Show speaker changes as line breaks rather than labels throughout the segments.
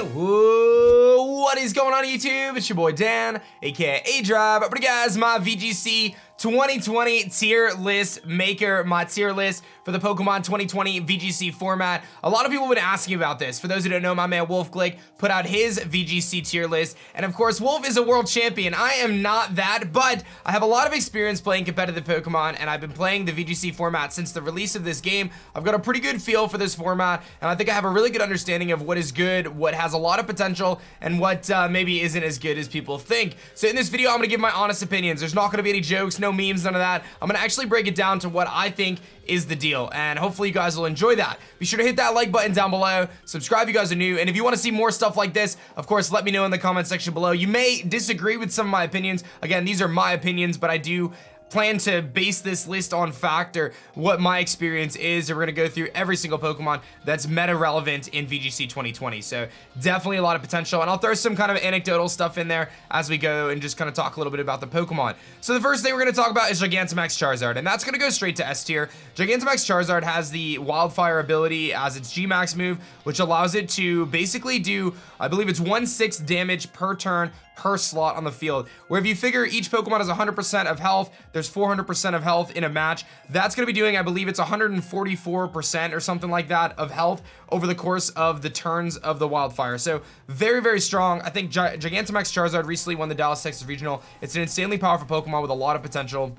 Yo, what is going on YouTube? It's your boy Dan, aka aDrive. But guys, my VGC 2020 tier list maker, my tier list for the Pokemon 2020 VGC format. A lot of people have been asking about this. For those who don't know, my man Wolf Glick put out his VGC tier list. And of course, Wolf is a world champion. I am not that, but I have a lot of experience playing competitive Pokemon, and I've been playing the VGC format since the release of this game. I've got a pretty good feel for this format, and I think I have a really good understanding of what is good, what has a lot of potential, and what maybe isn't as good as people think. So in this video, I'm gonna give my honest opinions. There's not gonna be any jokes, no memes, none of that. I'm gonna actually break it down to what I think is the deal, and hopefully you guys will enjoy that. Be sure to hit that like button down below, subscribe if you guys are new, and if you want to see more stuff like this, of course, let me know in the comment section below. You may disagree with some of my opinions. Again, these are my opinions, but I do plan to base this list on fact or what my experience is, and we're gonna go through every single Pokemon that's meta relevant in VGC 2020. So definitely a lot of potential, and I'll throw some kind of anecdotal stuff in there as we go and just kind of talk a little bit about the Pokemon. So the first thing we're gonna talk about is Gigantamax Charizard, and that's gonna go straight to S tier. Gigantamax Charizard has the Wildfire ability as its G-Max move, which allows it to basically do, I believe it's 1/6 damage per turn per slot on the field, where if you figure each Pokemon has 100% of health, there's 400% of health in a match. That's going to be doing, I believe it's 144% or something like that of health over the course of the turns of the Wildfire. So very, very strong. I think Gigantamax Charizard recently won the Dallas, Texas Regional. It's an insanely powerful Pokemon with a lot of potential.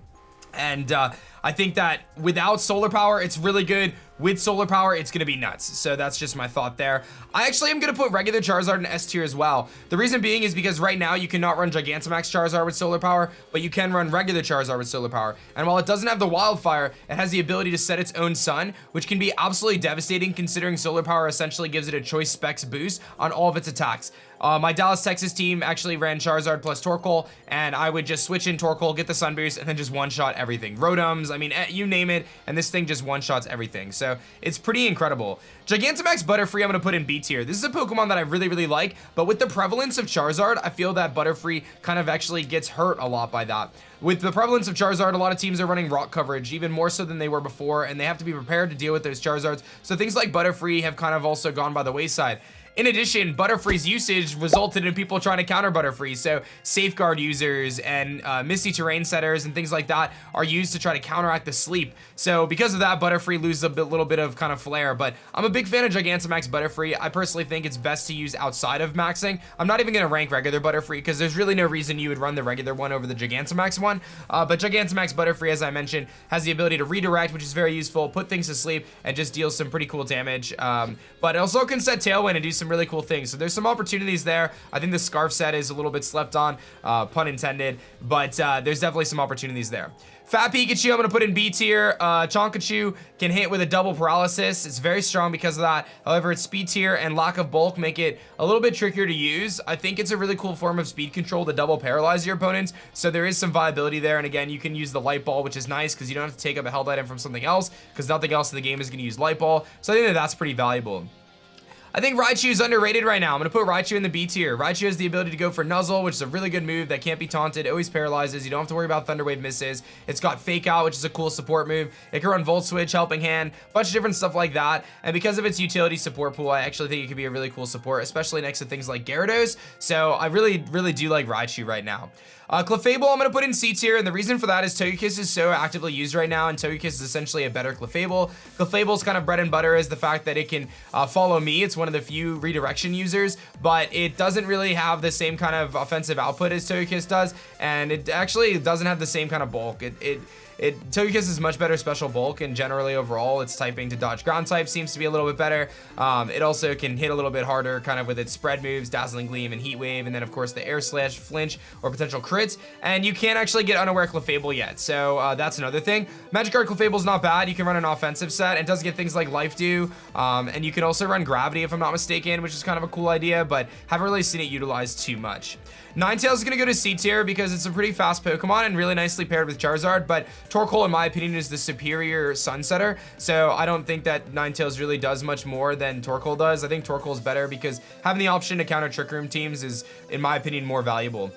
And I think that without solar power, it's really good. With solar power, it's gonna be nuts. So that's just my thought there. I actually am gonna put regular Charizard in S tier as well. The reason being is because right now you cannot run Gigantamax Charizard with solar power, but you can run regular Charizard with solar power. And while it doesn't have the Wildfire, it has the ability to set its own sun, which can be absolutely devastating considering solar power essentially gives it a choice specs boost on all of its attacks. My Dallas, Texas team actually ran Charizard plus Torkoal, and I would just switch in Torkoal, get the sun boost, and then just one-shot everything. Rotoms, I mean, you name it, and this thing just one-shots everything. So it's pretty incredible. Gigantamax Butterfree, I'm gonna put in B tier. This is a Pokemon that I really, really like, but with the prevalence of Charizard, I feel that Butterfree kind of actually gets hurt a lot by that. With the prevalence of Charizard, a lot of teams are running rock coverage, even more so than they were before, and they have to be prepared to deal with those Charizards. So things like Butterfree have kind of also gone by the wayside. In addition, Butterfree's usage resulted in people trying to counter Butterfree. So Safeguard users and Misty Terrain setters and things like that are used to try to counteract the sleep. So because of that, Butterfree loses a little bit of kind of flair. But I'm a big fan of Gigantamax Butterfree. I personally think it's best to use outside of maxing. I'm not even going to rank regular Butterfree because there's really no reason you would run the regular one over the Gigantamax one. But Gigantamax Butterfree, as I mentioned, has the ability to redirect, which is very useful, put things to sleep, and just deals some pretty cool damage. But it also can set Tailwind and do some really cool things. So there's some opportunities there. I think the Scarf set is a little bit slept on, pun intended, but there's definitely some opportunities there. Fat Pikachu, I'm gonna put in B tier. Chonkachu can hit with a double paralysis. It's very strong because of that. However, its speed tier and lack of bulk make it a little bit trickier to use. I think it's a really cool form of speed control to double paralyze your opponents. So there is some viability there. And again, you can use the Light Ball, which is nice because you don't have to take up a held item from something else because nothing else in the game is gonna use Light Ball. So I think that that's pretty valuable. I think Raichu is underrated right now. I'm going to put Raichu in the B tier. Raichu has the ability to go for Nuzzle, which is a really good move that can't be taunted, always paralyzes. You don't have to worry about Thunder Wave misses. It's got Fake Out, which is a cool support move. It can run Volt Switch, Helping Hand, a bunch of different stuff like that. And because of its utility support pool, I actually think it could be a really cool support, especially next to things like Gyarados. So I really, really do like Raichu right now. Clefable, I'm going to put in C tier, and the reason for that is Togekiss is so actively used right now, and Togekiss is essentially a better Clefable. Clefable's kind of bread and butter is the fact that it can follow me. It's one of the few redirection users, but it doesn't really have the same kind of offensive output as Togekiss does, and it actually doesn't have the same kind of bulk. Togekiss is much better special bulk, and generally overall its typing to dodge ground type seems to be a little bit better. It also can hit a little bit harder kind of with its spread moves, Dazzling Gleam and Heat Wave, and then of course the Air Slash, Flinch, or potential crits, and you can't actually get Unaware Clefable yet, so that's another thing. Magikarp Clefable is not bad. You can run an offensive set. It does get things like Life Dew, and you can also run Gravity if I'm not mistaken, which is kind of a cool idea, but haven't really seen it utilized too much. Ninetales is going to go to C tier because it's a pretty fast Pokemon and really nicely paired with Charizard, but Torkoal, in my opinion, is the superior Sunsetter, so I don't think that Ninetales really does much more than Torkoal does. I think Torkoal is better because having the option to counter Trick Room teams is, in my opinion, more valuable.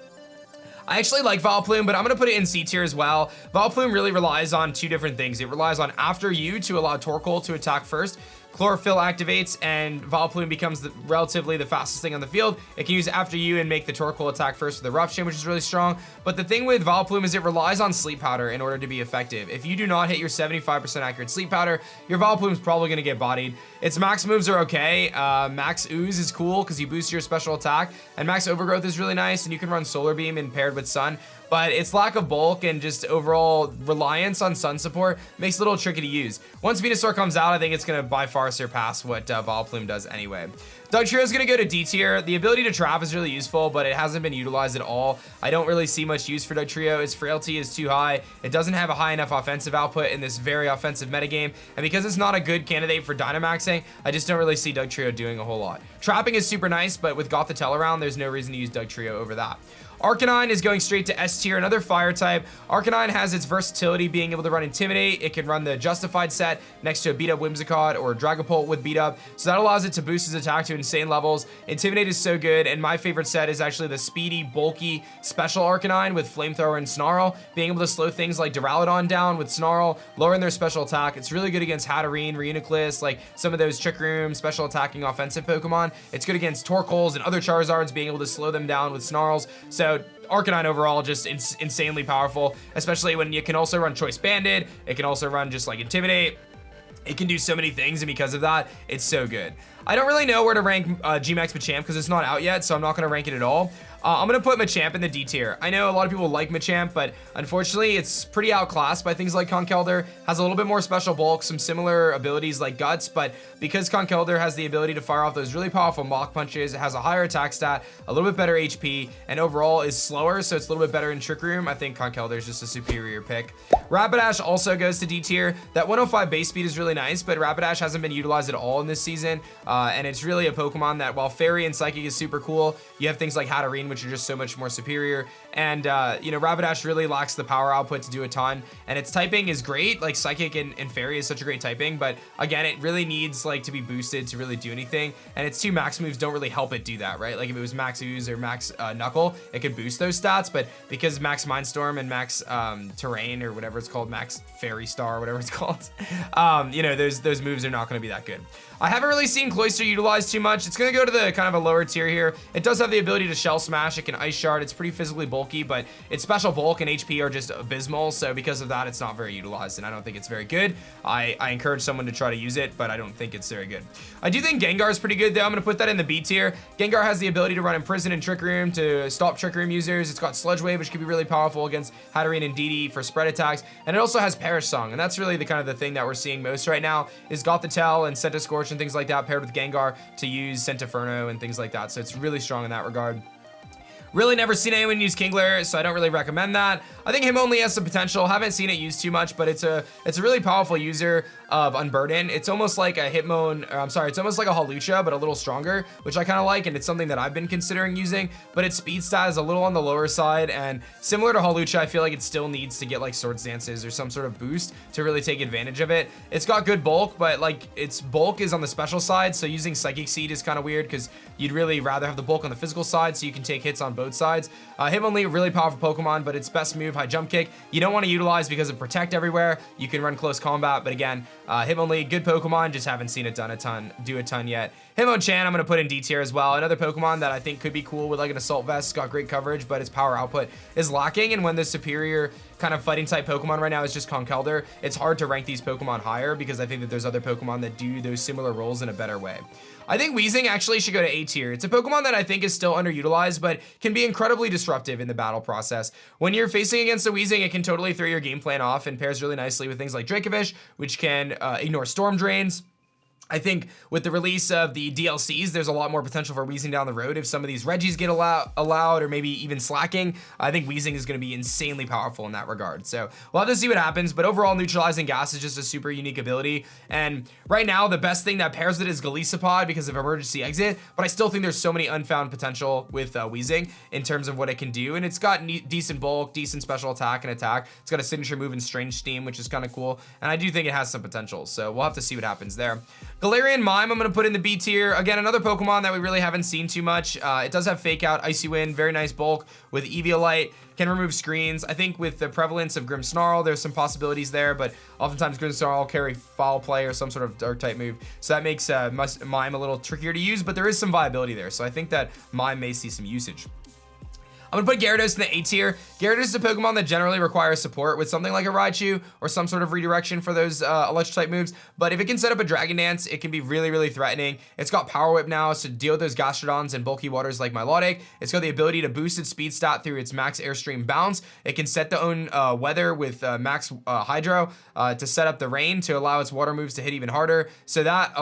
I actually like Vileplume, but I'm going to put it in C tier as well. Vileplume really relies on two different things. It relies on After You to allow Torkoal to attack first, Chlorophyll activates and Vileplume becomes relatively the fastest thing on the field. It can use after you and make the Torkoal attack first with the Eruption, which is really strong. But the thing with Vileplume is it relies on Sleep Powder in order to be effective. If you do not hit your 75% accurate Sleep Powder, your Vileplume is probably going to get bodied. Its max moves are okay. Max Ooze is cool because you boost your special attack, and Max Overgrowth is really nice, and you can run Solar Beam and paired with Sun. But its lack of bulk and just overall reliance on Sun support makes it a little tricky to use. Once Venusaur comes out, I think it's going to by far surpass what Vileplume does anyway. Dugtrio is going to go to D tier. The ability to trap is really useful, but it hasn't been utilized at all. I don't really see much use for Dugtrio. Its frailty is too high. It doesn't have a high enough offensive output in this very offensive metagame, and because it's not a good candidate for Dynamaxing, I just don't really see Dugtrio doing a whole lot. Trapping is super nice, but with Gothitelle around, there's no reason to use Dugtrio over that. Arcanine is going straight to S tier, another fire type. Arcanine has its versatility being able to run Intimidate. It can run the Justified set next to a beat up Whimsicott or Dragapult with beat up. So that allows it to boost its attack to insane levels. Intimidate is so good, and my favorite set is actually the speedy, bulky, special Arcanine with Flamethrower and Snarl, being able to slow things like Duraludon down with Snarl, lowering their special attack. It's really good against Hatterene, Reuniclus, like some of those Trick Room, special attacking offensive Pokemon. It's good against Torkoals and other Charizards, being able to slow them down with Snarls. So Arcanine overall just insanely powerful, especially when you can also run Choice Banded. It can also run just like Intimidate. It can do so many things, and because of that, it's so good. I don't really know where to rank Gmax Machamp because it's not out yet, so I'm not going to rank it at all. I'm going to put Machamp in the D tier. I know a lot of people like Machamp, but unfortunately, it's pretty outclassed by things like Conkeldurr. Has a little bit more special bulk, some similar abilities like Guts, but because Conkeldurr has the ability to fire off those really powerful Mach Punches, it has a higher attack stat, a little bit better HP, and overall is slower, so it's a little bit better in Trick Room. I think Conkeldurr is just a superior pick. Rapidash also goes to D tier. That 105 base speed is really nice, but Rapidash hasn't been utilized at all in this season, and it's really a Pokemon that, while Fairy and Psychic is super cool, you have things like Hatterene, which are just so much more superior, and you know, Rapidash really lacks the power output to do a ton, and its typing is great, like Psychic and Fairy is such a great typing, but again, it really needs like to be boosted to really do anything, and its two max moves don't really help it do that, right? Like if it was Max Ooze or Max Knuckle, it could boost those stats, but because Max Mindstorm and Max Terrain, or whatever it's called, Max Fairy Star, whatever it's called, you know, those moves are not going to be that good. I haven't really seen Cloyster utilized too much. It's going to go to the kind of a lower tier here. It does have the ability to Shell Smash. It can Ice Shard. It's pretty physically bulky, but its special bulk and HP are just abysmal. So because of that, it's not very utilized, and I don't think it's very good. I encourage someone to try to use it, but I don't think it's very good. I do think Gengar is pretty good, though. I'm going to put that in the B tier. Gengar has the ability to run Imprison and Trick Room to stop Trick Room users. It's got Sludge Wave, which can be really powerful against Hatterene and Didi for spread attacks, and it also has Perish Song, and that's really the kind of the thing that we're seeing most right now is Gothitelle and Centiskorch and things like that paired with Gengar to use Centiferno and things like that. So it's really strong in that regard. Really never seen anyone use Kingler, so I don't really recommend that. I think him only has some potential. Haven't seen it used too much, but it's a really powerful user of Unburden. It's almost like a Hitmon, or I'm sorry, it's almost like a Hawlucha, but a little stronger, which I kind of like, and it's something that I've been considering using, but its speed stat is a little on the lower side, and similar to Hawlucha, I feel like it still needs to get like Swords Dances or some sort of boost to really take advantage of it. It's got good bulk, but like its bulk is on the special side, so using Psychic Seed is kind of weird because you'd really rather have the bulk on the physical side so you can take hits on both sides. Hitmonlee, really powerful Pokemon, but its best move, High Jump Kick, you don't want to utilize because of Protect everywhere. You can run close combat, but again, Hitmonlee, good Pokemon, just haven't seen it do a ton yet. Hitmonchan, I'm going to put in D tier as well. Another Pokemon that I think could be cool with like an Assault Vest. It's got great coverage, but its power output is lacking, and when the superior kind of fighting type Pokemon right now is just Conkeldurr, it's hard to rank these Pokemon higher because I think that there's other Pokemon that do those similar roles in a better way. I think Weezing actually should go to A tier. It's a Pokemon that I think is still underutilized, but can be incredibly disruptive in the battle process. When you're facing against a Weezing, it can totally throw your game plan off and pairs really nicely with things like Dracovish, which can ignore Storm Drains. I think with the release of the DLCs, there's a lot more potential for Weezing down the road. If some of these Regis get allowed or maybe even slacking, I think Weezing is going to be insanely powerful in that regard. So we'll have to see what happens, but overall, Neutralizing Gas is just a super unique ability. And right now, the best thing that pairs it is Golisopod because of Emergency Exit, but I still think there's so many unfound potential with Weezing in terms of what it can do. And it's got decent bulk, decent special attack and attack. It's got a signature move in Strange Steam, which is kind of cool. And I do think it has some potential. So we'll have to see what happens there. Galarian Mime, I'm going to put in the B tier. Again, another Pokemon that we really haven't seen too much. It does have Fake Out, Icy Wind, very nice bulk with Eviolite, can remove screens. I think with the prevalence of Grimmsnarl, there's some possibilities there, but oftentimes Grimmsnarl will carry Foul Play or some sort of Dark type move. So that makes Mime a little trickier to use, but there is some viability there. So I think that Mime may see some usage. I'm gonna put Gyarados in the A tier. Gyarados is a Pokemon that generally requires support with something like a Raichu or some sort of redirection for those electric type moves. But if it can set up a Dragon Dance, it can be really, really threatening. It's got Power Whip now, so deal with those Gastrodons and bulky waters like Milotic. It's got the ability to boost its speed stat through its max Airstream bounce. It can set the own weather with max Hydro to set up the rain to allow its water moves to hit even harder. So that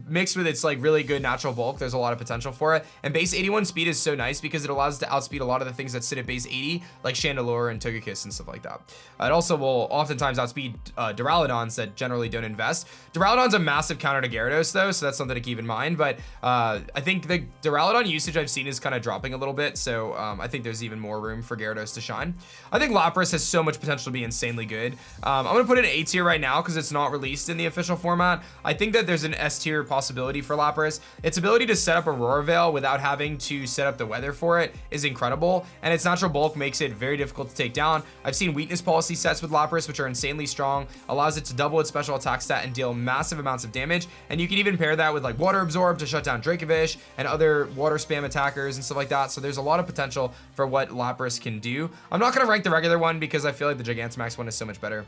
mixed with its like really good natural bulk, there's a lot of potential for it. And base 81 speed is so nice because it allows it to outspeed a lot of the things that sit at base 80, like Chandelure and Togekiss and stuff like that. It also will oftentimes outspeed Duraludons that generally don't invest. Duraludon's a massive counter to Gyarados though, so that's something to keep in mind. But I think the Duraludon usage I've seen is kind of dropping a little bit, so I think there's even more room for Gyarados to shine. I think Lapras has so much potential to be insanely good. I'm gonna put it in A tier right now because it's not released in the official format. I think that there's an S tier possibility for Lapras. Its ability to set up Aurora Veil without having to set up the weather for it is incredible, and its natural bulk makes it very difficult to take down. I've seen weakness policy sets with Lapras, which are insanely strong, allows it to double its special attack stat and deal massive amounts of damage. And you can even pair that with like Water Absorb to shut down Dracovish and other water spam attackers and stuff like that. So there's a lot of potential for what Lapras can do. I'm not going to rank the regular one because I feel like the Gigantamax one is so much better.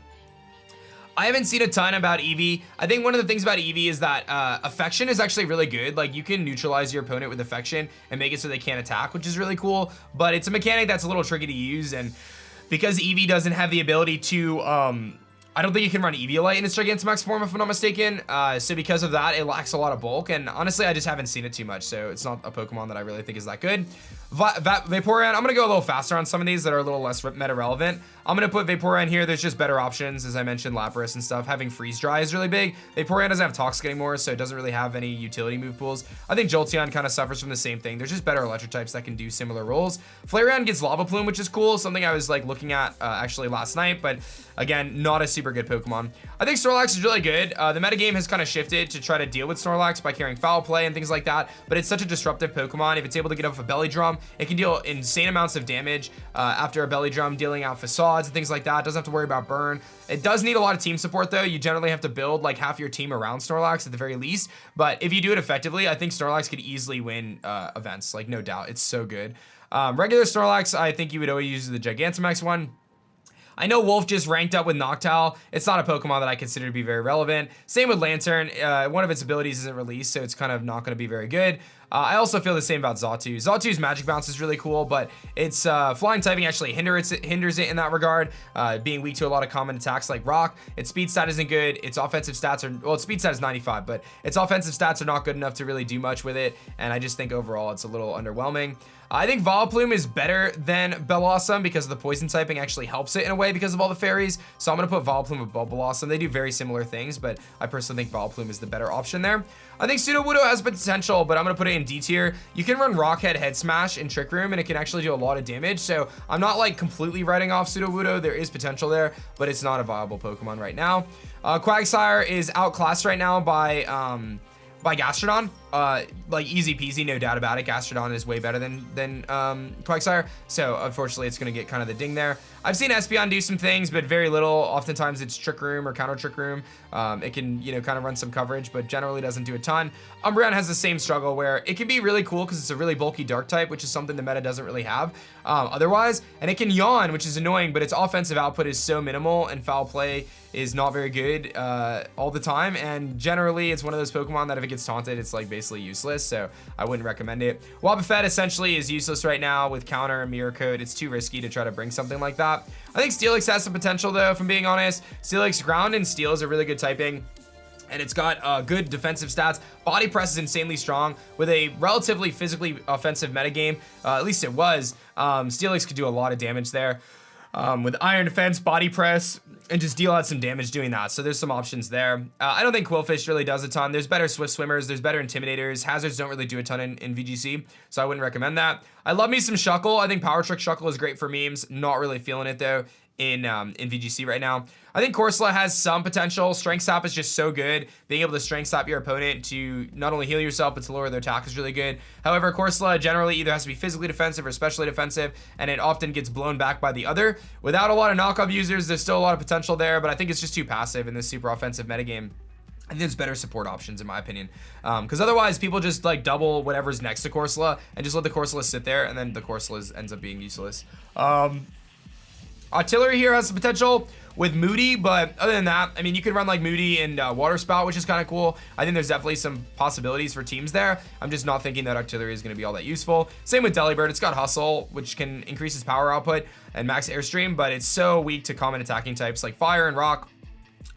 I haven't seen a ton about Eevee. I think one of the things about Eevee is that Affection is actually really good. Like you can neutralize your opponent with Affection and make it so they can't attack, which is really cool. But it's a mechanic that's a little tricky to use, and because Eevee doesn't have the ability to, I don't think you can run Eviolite in its Gigantamax form if I'm not mistaken. So because of that, it lacks a lot of bulk, and honestly, I just haven't seen it too much, so it's not a Pokemon that I really think is that good. Vaporeon, I'm gonna go a little faster on some of these that are a little less meta relevant. I'm gonna put Vaporeon here. There's just better options, as I mentioned, Lapras and stuff. Having Freeze Dry is really big. Vaporeon doesn't have Toxic anymore, so it doesn't really have any utility move pools. I think Jolteon kind of suffers from the same thing. There's just better electric types that can do similar roles. Flareon gets Lava Plume, which is cool. Something I was like looking at actually last night, but again, not a super good Pokemon. I think Snorlax is really good. The metagame has kind of shifted to try to deal with Snorlax by carrying Foul Play and things like that, but it's such a disruptive Pokemon. If it's able to get off a Belly Drum, it can deal insane amounts of damage after a Belly Drum, dealing out Facades and things like that. It doesn't have to worry about burn. It does need a lot of team support though. You generally have to build like half your team around Snorlax at the very least, but if you do it effectively, I think Snorlax could easily win events, like no doubt. It's so good. Regular Snorlax, I think you would always use the Gigantamax one. I know Wolf just ranked up with Noctowl. It's not a Pokemon that I consider to be very relevant. Same with Lantern. One of its abilities isn't released, so it's kind of not going to be very good. I also feel the same about Xatu. Xatu's Magic Bounce is really cool, but its flying typing actually hinders it in that regard, being weak to a lot of common attacks like Rock. Its speed stat isn't good. Its offensive stats are, well, its speed stat is 95, but its offensive stats are not good enough to really do much with it, and I just think overall it's a little underwhelming. I think Vileplume is better than Bellossom because the poison typing actually helps it in a way because of all the fairies. So I'm going to put Vileplume above Bellossom. They do very similar things, but I personally think Vileplume is the better option there. I think Sudowoodo has potential, but I'm going to put it in D tier. You can run Rockhead Head Smash in Trick Room, and it can actually do a lot of damage. So I'm not like completely writing off Sudowoodo. There is potential there, but it's not a viable Pokemon right now. Quagsire is outclassed right now by Gastrodon. Like easy peasy, no doubt about it. Gastrodon is way better than Quagsire, so unfortunately it's going to get kind of the ding there. I've seen Espeon do some things, but very little. Oftentimes it's Trick Room or Counter Trick Room. It can, you know, kind of run some coverage, but generally doesn't do a ton. Umbreon has the same struggle where it can be really cool because it's a really bulky dark type, which is something the meta doesn't really have otherwise, and it can yawn, which is annoying, but its offensive output is so minimal and foul play is not very good all the time, and generally it's one of those Pokemon that if it gets taunted, it's like basically useless, so I wouldn't recommend it. Wobbuffet essentially is useless right now with counter and mirror code. It's too risky to try to bring something like that. I think Steelix has some potential though, if I'm being honest. Steelix ground and steel is a really good typing, and it's got good defensive stats. Body press is insanely strong with a relatively physically offensive metagame. At least it was. Steelix could do a lot of damage there. With Iron Defense, Body Press, and just deal out some damage doing that. So there's some options there. I don't think Quillfish really does a ton. There's better Swift Swimmers, there's better Intimidators. Hazards don't really do a ton in VGC, so I wouldn't recommend that. I love me some Shuckle. I think Power Trick Shuckle is great for memes. Not really feeling it though in VGC right now. I think Corsola has some potential. Strength Stop is just so good. Being able to Strength Stop your opponent to not only heal yourself, but to lower their attack is really good. However, Corsola generally either has to be physically defensive or specially defensive, and it often gets blown back by the other. Without a lot of knockoff users, there's still a lot of potential there, but I think it's just too passive in this super offensive metagame. I think there's better support options in my opinion, because otherwise people just like double whatever's next to Corsola and just let the Corsola sit there, and then the Corsola ends up being useless. Artillery here has some potential with Moody, but other than that, I mean, you could run like Moody and Water Spout, which is kind of cool. I think there's definitely some possibilities for teams there. I'm just not thinking that Artillery is going to be all that useful. Same with Delibird. It's got Hustle, which can increase its power output and max airstream, but it's so weak to common attacking types like Fire and Rock,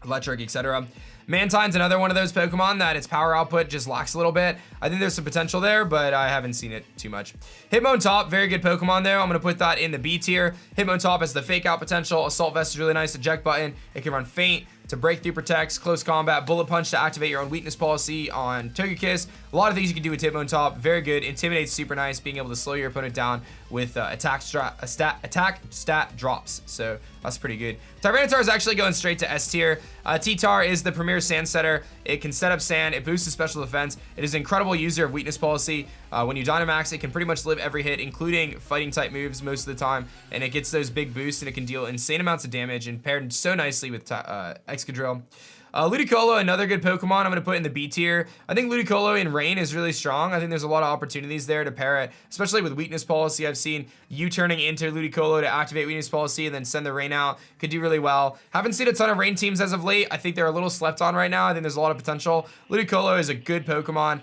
Electric, etc. Mantine's another one of those Pokemon that its power output just lacks a little bit. I think there's some potential there, but I haven't seen it too much. Hitmontop, very good Pokemon there. I'm going to put that in the B tier. Hitmontop has the fake out potential. Assault Vest is really nice. Eject Button. It can run Feint to break through protects, close combat, bullet punch to activate your own weakness policy on Togekiss. A lot of things you can do with Hitmontop. Very good. Intimidate's super nice, being able to slow your opponent down with attack stat drops. So that's pretty good. Tyranitar is actually going straight to S tier. T-Tar is the premier sand setter. It can set up sand. It boosts the special defense. It is an incredible user of weakness policy. When you Dynamax, it can pretty much live every hit, including fighting type moves most of the time, and it gets those big boosts, and it can deal insane amounts of damage, and paired so nicely with Excadrill. Ludicolo, another good Pokemon I'm going to put in the B tier. I think Ludicolo in Rain is really strong. I think there's a lot of opportunities there to pair it, especially with weakness policy. I've seen you turning into Ludicolo to activate weakness policy and then send the Rain out. Could do really well. Haven't seen a ton of Rain teams as of late. I think they're a little slept on right now. I think there's a lot of potential. Ludicolo is a good Pokemon.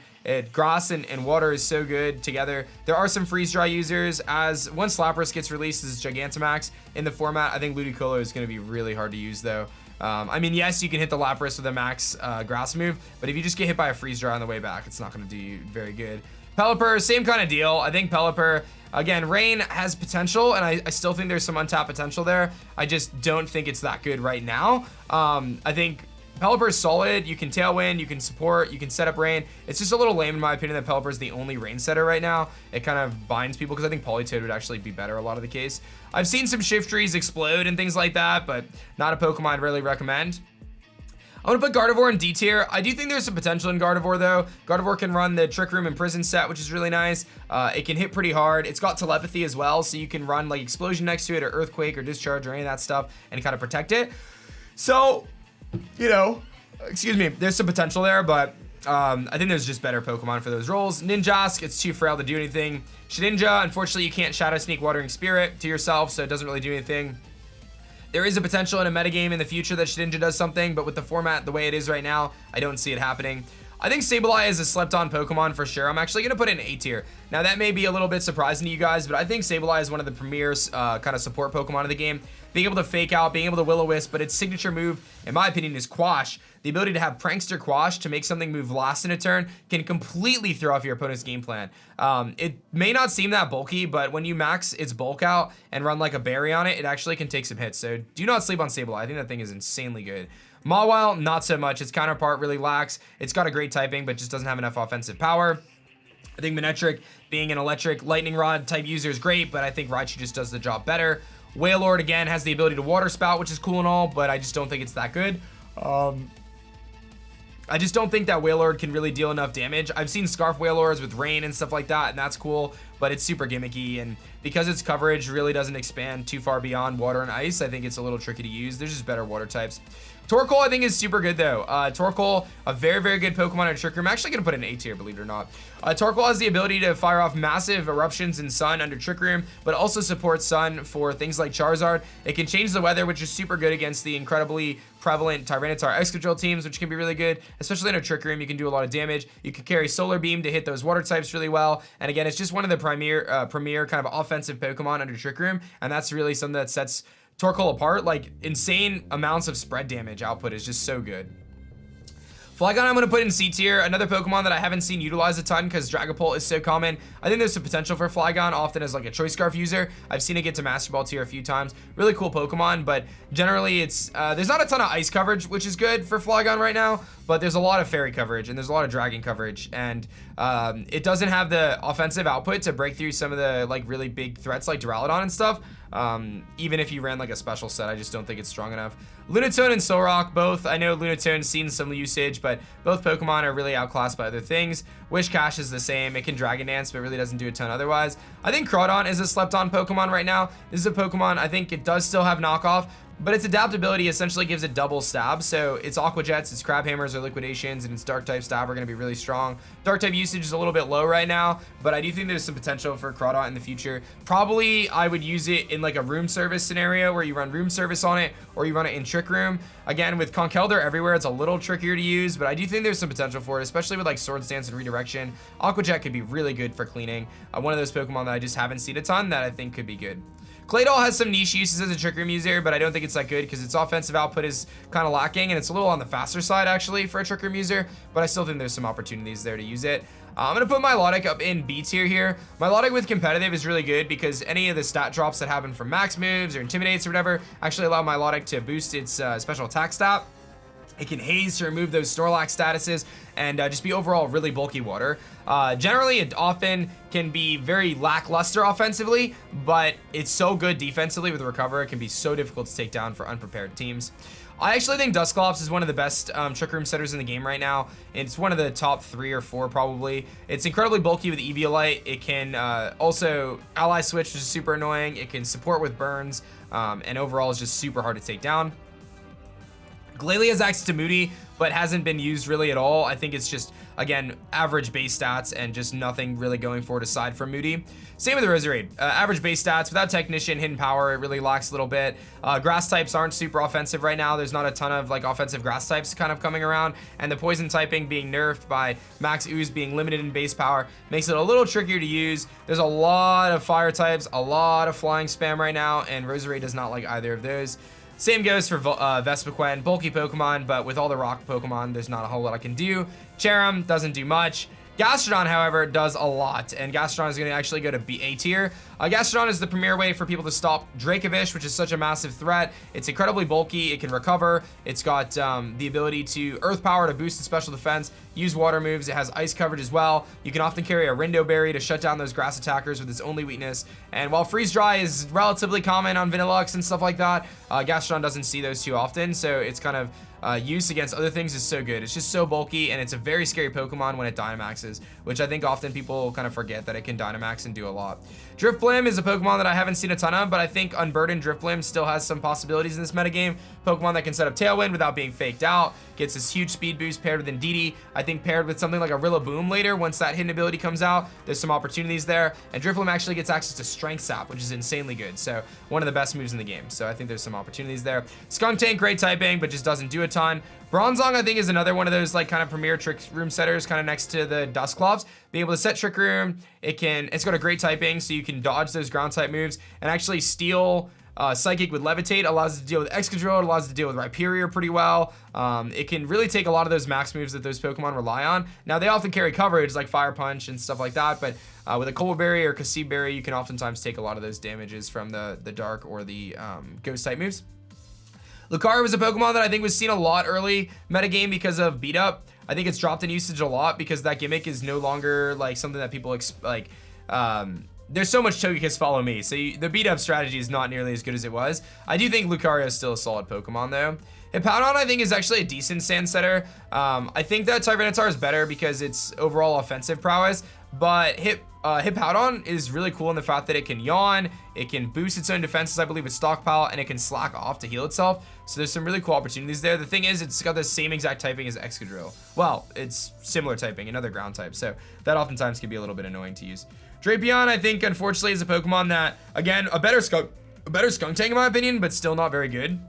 Grass and water is so good together. There are some freeze dry users. As once Lapras gets released as Gigantamax in the format, I think Ludicolo is going to be really hard to use though. I mean, yes, you can hit the Lapras with a max grass move, but if you just get hit by a freeze dry on the way back, it's not going to do you very good. Pelipper, same kind of deal. I think Pelipper, again, Rain has potential, and I still think there's some untapped potential there. I just don't think it's that good right now. I think Pelipper is solid. You can Tailwind, you can support, you can set up Rain. It's just a little lame in my opinion that Pelipper is the only Rain setter right now. It kind of binds people because I think Politoed would actually be better a lot of the case. I've seen some Shiftries explode and things like that, but not a Pokemon I'd really recommend. I'm gonna put Gardevoir in D tier. I do think there's some potential in Gardevoir though. Gardevoir can run the Trick Room and Prison set, which is really nice. It can hit pretty hard. It's got telepathy as well, so you can run like Explosion next to it or Earthquake or Discharge or any of that stuff and kind of protect it. So, you know, excuse me, there's some potential there, but I think there's just better Pokemon for those roles. Ninjask, it's too frail to do anything. Shedinja, unfortunately, you can't Shadow Sneak Watering Spirit to yourself, so it doesn't really do anything. There is a potential in a metagame in the future that Shedinja does something, but with the format the way it is right now, I don't see it happening. I think Sableye is a slept-on Pokemon for sure. I'm actually going to put it in A tier. Now, that may be a little bit surprising to you guys, but I think Sableye is one of the premier kind of support Pokemon of the game. Being able to fake out, being able to Will-O-Wisp, but its signature move, in my opinion, is Quash. The ability to have Prankster Quash to make something move last in a turn can completely throw off your opponent's game plan. It may not seem that bulky, but when you max its bulk out and run like a berry on it, it actually can take some hits. So do not sleep on Sableye. I think that thing is insanely good. Mawile, not so much. Its counterpart really lacks. It's got a great typing, but just doesn't have enough offensive power. I think Manectric, being an electric lightning rod type user, is great, but I think Raichu just does the job better. Wailord, again, has the ability to Water Spout, which is cool and all, but I just don't think it's that good. I just don't think that Wailord can really deal enough damage. I've seen Scarf Wailords with Rain and stuff like that, and that's cool, but it's super gimmicky, and because its coverage really doesn't expand too far beyond Water and Ice, I think it's a little tricky to use. There's just better water types. Torkoal, I think, is super good, though. Torkoal, a very, very good Pokemon in Trick Room. I'm actually going to put it in A tier, believe it or not. Torkoal has the ability to fire off massive eruptions in Sun under Trick Room, but also supports Sun for things like Charizard. It can change the weather, which is super good against the incredibly prevalent Tyranitar Excadrill teams, which can be really good, especially in a Trick Room. You can do a lot of damage. You can carry Solar Beam to hit those water types really well. And again, it's just one of the premier kind of offensive Pokemon under Trick Room, and that's really something that sets Torkoal apart. Like, insane amounts of spread damage output is just so good. Flygon, I'm going to put in C tier. Another Pokemon that I haven't seen utilized a ton because Dragapult is so common. I think there's some potential for Flygon, often as like a Choice Scarf user. I've seen it get to Master Ball tier a few times. Really cool Pokemon, but generally it's there's not a ton of ice coverage, which is good for Flygon right now. but there's a lot of fairy coverage and there's a lot of dragon coverage, and it doesn't have the offensive output to break through some of the like really big threats like Duraludon and stuff. Even if you ran like a special set, I just don't think it's strong enough. Lunatone and Solrock, both, I know Lunatone's seen some usage, but both Pokemon are really outclassed by other things. Wishcash is the same. It can Dragon Dance, but really doesn't do a ton otherwise. I think Crawdon is a slept-on Pokemon right now. This is a Pokemon, I think it does still have knockoff, but its adaptability essentially gives it double stab. So its Aqua Jets, its Crab Hammers or Liquidations, and its Dark type stab are going to be really strong. Dark type usage is a little bit low right now, but I do think there's some potential for Crawdon in the future. Probably I would use it in like a room service scenario where you run room service on it, or you run it in Trick Room. Again, with Conkeldurr everywhere, it's a little trickier to use, but I do think there's some potential for it, especially with like Swords Dance and Redirection. Aqua Jet could be really good for cleaning. One of those Pokemon that I just haven't seen a ton that I think could be good. Claydol has some niche uses as a Trick Room user, but I don't think it's that good because its offensive output is kind of lacking, and it's a little on the faster side actually for a Trick Room user, but I still think there's some opportunities there to use it. I'm going to put Milotic up in B tier here. Milotic with competitive is really good because any of the stat drops that happen from max moves or intimidates or whatever actually allow Milotic to boost its special attack stat. It can haze to remove those Snorlax statuses and just be overall really bulky water. Generally, it often can be very lackluster offensively, but it's so good defensively with Recover. It can be so difficult to take down for unprepared teams. I actually think Dusclops is one of the best Trick Room setters in the game right now. It's one of the top 3 or 4 probably. It's incredibly bulky with Eviolite. It can also ally switch, which is super annoying. It can support with burns, and overall is just super hard to take down. Glalie has access to Moody, but hasn't been used really at all. I think it's just, again, average base stats and just nothing really going for it aside from Moody. Same with the Roserade. Average base stats, without Technician, Hidden Power, it really lacks a little bit. Grass types aren't super offensive right now. There's not a ton of like offensive grass types kind of coming around, and the poison typing being nerfed by Max Ooze being limited in base power makes it a little trickier to use. There's a lot of fire types, a lot of flying spam right now, and Roserade does not like either of those. Same goes for Vespiquen, bulky Pokemon, but with all the rock Pokemon, there's not a whole lot I can do. Cherim doesn't do much. Gastrodon, however, does a lot, and Gastrodon is going to actually go to A tier. Gastrodon is the premier way for people to stop Dracovish, which is such a massive threat. It's incredibly bulky, it can recover, it's got the ability to Earth Power to boost its special defense, use water moves, it has ice coverage as well. You can often carry a Rindo Berry to shut down those grass attackers with its only weakness, and while Freeze Dry is relatively common on Vanillux and stuff like that, Gastrodon doesn't see those too often, so it's kind of use against other things is so good. It's just so bulky, and it's a very scary Pokemon when it Dynamaxes, which I think often people kind of forget that it can Dynamax and do a lot. Drifblim is a Pokemon that I haven't seen a ton of, but I think Unburdened Drifblim still has some possibilities in this metagame. Pokemon that can set up Tailwind without being faked out, gets this huge speed boost paired with Indeedee. I think paired with something like a Rillaboom later, once that hidden ability comes out, there's some opportunities there. And Drifblim actually gets access to Strength Sap, which is insanely good. So one of the best moves in the game. So I think there's some opportunities there. Skuntank, great typing, but just doesn't do a ton. Bronzong, I think, is another one of those like kind of premier Trick Room setters, kind of next to the Dusclops. Being able to set Trick Room, it's got a great typing, so you can dodge those ground type moves and actually steal Psychic with Levitate. Allows it to deal with Excadrill, it allows it to deal with Rhyperior pretty well. It can really take a lot of those max moves that those Pokemon rely on. Now, they often carry coverage like Fire Punch and stuff like that, but with a Cold Berry or Cassib Berry, you can oftentimes take a lot of those damages from the Dark or the Ghost type moves. Lucario was a Pokemon that I think was seen a lot early metagame because of beat up. I think it's dropped in usage a lot because that gimmick is no longer like something that people there's so much Togekiss follow me, so the beat up strategy is not nearly as good as it was. I do think Lucario is still a solid Pokemon though. Hippowdon, I think, is actually a decent sand setter. I think that Tyranitar is better because it's overall offensive prowess, but Hippowdon is really cool in the fact that it can yawn, it can boost its own defenses, I believe, with Stockpile, and it can slack off to heal itself. So there's some really cool opportunities there. The thing is, it's got the same exact typing as Excadrill. Well, it's similar typing, another ground type, so that oftentimes can be a little bit annoying to use. Drapion, I think, unfortunately, is a Pokemon that, again, a better Skuntank in my opinion, but still not very good.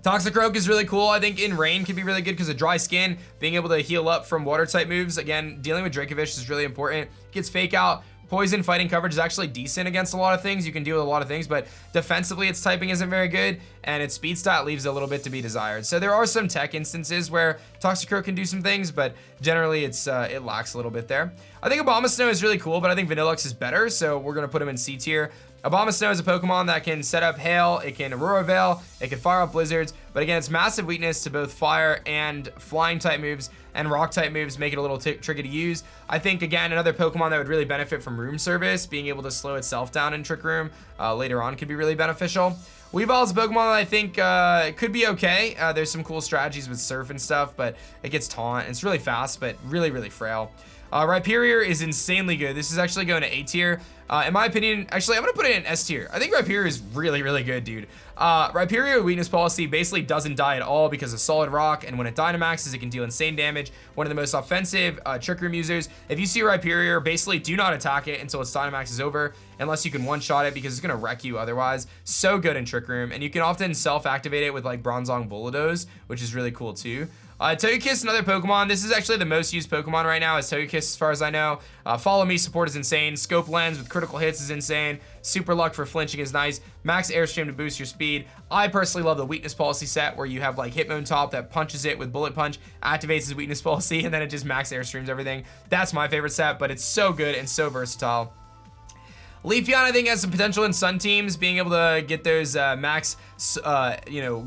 Toxicroak is really cool. I think in rain can be really good because of dry skin, being able to heal up from water type moves. Again, dealing with Dracovish is really important. Gets fake out. Poison fighting coverage is actually decent against a lot of things. You can deal with a lot of things, but defensively its typing isn't very good, and its speed stat leaves a little bit to be desired. So there are some tech instances where Toxicroak can do some things, but generally it lacks a little bit there. I think Abomasnow is really cool, but I think Vanillux is better, so we're going to put him in C tier. Abomasnow is a Pokemon that can set up Hail, it can Aurora Veil, it can fire up Blizzards, but again, it's massive weakness to both fire and flying type moves, and rock type moves make it a little tricky to use. I think, again, another Pokemon that would really benefit from Room Service, being able to slow itself down in Trick Room later on could be really beneficial. Weavile is a Pokemon that I think could be okay. There's some cool strategies with Surf and stuff, but it gets Taunt. It's really fast, but really, really frail. Rhyperior is insanely good. This is actually going to A tier. In my opinion, actually, I'm going to put it in S tier. I think Rhyperior is really, really good, dude. Rhyperior weakness policy basically doesn't die at all because of Solid Rock, and when it Dynamaxes, it can deal insane damage. One of the most offensive Trick Room users. If you see Rhyperior, basically do not attack it until its Dynamax is over, unless you can one-shot it because it's going to wreck you otherwise. So good in Trick Room, and you can often self-activate it with like Bronzong Bulldoze, which is really cool too. Togekiss, another Pokemon. This is actually the most used Pokemon right now is Togekiss as far as I know. Follow Me support is insane. Scope Lens with critical hits is insane. Super Luck for flinching is nice. Max Airstream to boost your speed. I personally love the weakness policy set where you have like Hitmontop that punches it with Bullet Punch, activates his weakness policy, and then it just max Airstreams everything. That's my favorite set, but it's so good and so versatile. Leafeon, I think, has some potential in Sun teams, being able to get those max,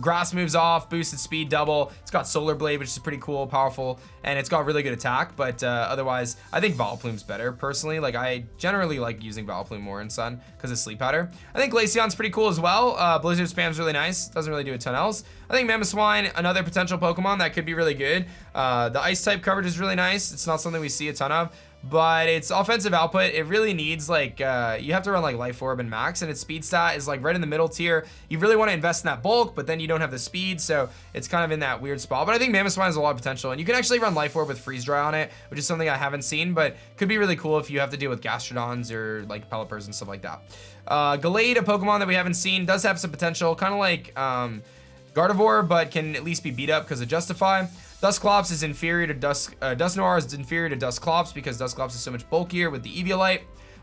grass moves off, boosted speed double. It's got Solar Blade, which is pretty cool, powerful, and it's got really good attack, but otherwise, I think Vileplume's better, personally. Like, I generally like using Vileplume more in Sun because of Sleep Powder. I think Glaceon's pretty cool as well. Blizzard Spam's really nice. Doesn't really do a ton else. I think Mamoswine, another potential Pokemon that could be really good. The Ice-type coverage is really nice. It's not something we see a ton of, but its offensive output, it really needs like you have to run like Life Orb and Max, and its speed stat is like right in the middle tier. You really want to invest in that bulk, but then you don't have the speed, so it's kind of in that weird spot. But I think Mamoswine has a lot of potential, and you can actually run Life Orb with Freeze Dry on it, which is something I haven't seen, but could be really cool if you have to deal with Gastrodons or like Pelipers and stuff like that. Gallade, a Pokemon that we haven't seen, does have some potential, kind of like Gardevoir, but can at least be beat up because of Justify. Dusclops is inferior to Dusknoir is inferior to Dusclops because Dusclops is so much bulkier with the Eviolite.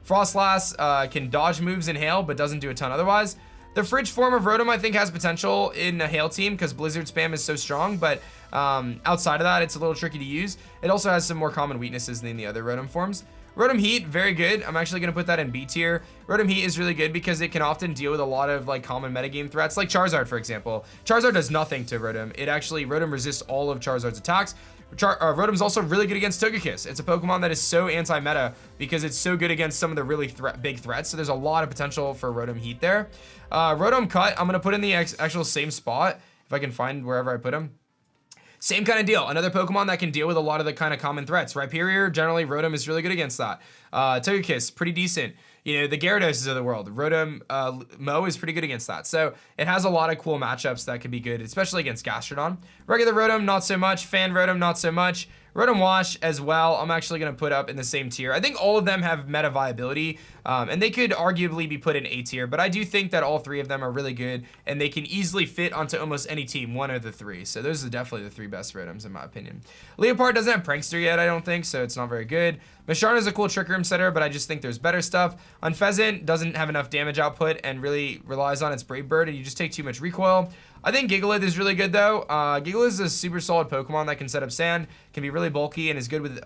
Frostlass can dodge moves in Hail, but doesn't do a ton otherwise. The Fridge form of Rotom, I think, has potential in a Hail team because Blizzard Spam is so strong, but outside of that, it's a little tricky to use. It also has some more common weaknesses than the other Rotom forms. Rotom Heat, very good. I'm actually going to put that in B tier. Rotom Heat is really good because it can often deal with a lot of like common metagame threats, like Charizard, for example. Charizard does nothing to Rotom. Rotom resists all of Charizard's attacks. Rotom's also really good against Togekiss. It's a Pokemon that is so anti-meta because it's so good against some of the really big threats, so there's a lot of potential for Rotom Heat there. Rotom Cut, I'm going to put in the actual same spot, if I can find wherever I put him. Same kind of deal. Another Pokemon that can deal with a lot of the kind of common threats. Rhyperior, generally, Rotom is really good against that. Togekiss, pretty decent. You know, the Gyarados of the world. Rotom Mo is pretty good against that. So it has a lot of cool matchups that can be good, especially against Gastrodon. Regular Rotom, not so much. Fan Rotom, not so much. Rotom Wash as well, I'm actually going to put up in the same tier. I think all of them have meta viability, and they could arguably be put in A tier, but I do think that all three of them are really good, and they can easily fit onto almost any team, one of the three. So those are definitely the three best Rotoms in my opinion. Leopard doesn't have Prankster yet, I don't think, so it's not very good. Masharna is a cool Trick Room setter, but I just think there's better stuff. Unfezant doesn't have enough damage output and really relies on its Brave Bird, and you just take too much recoil. I think Gigalith is really good though. Gigalith is a super solid Pokemon that can set up sand, can be really bulky, and is good with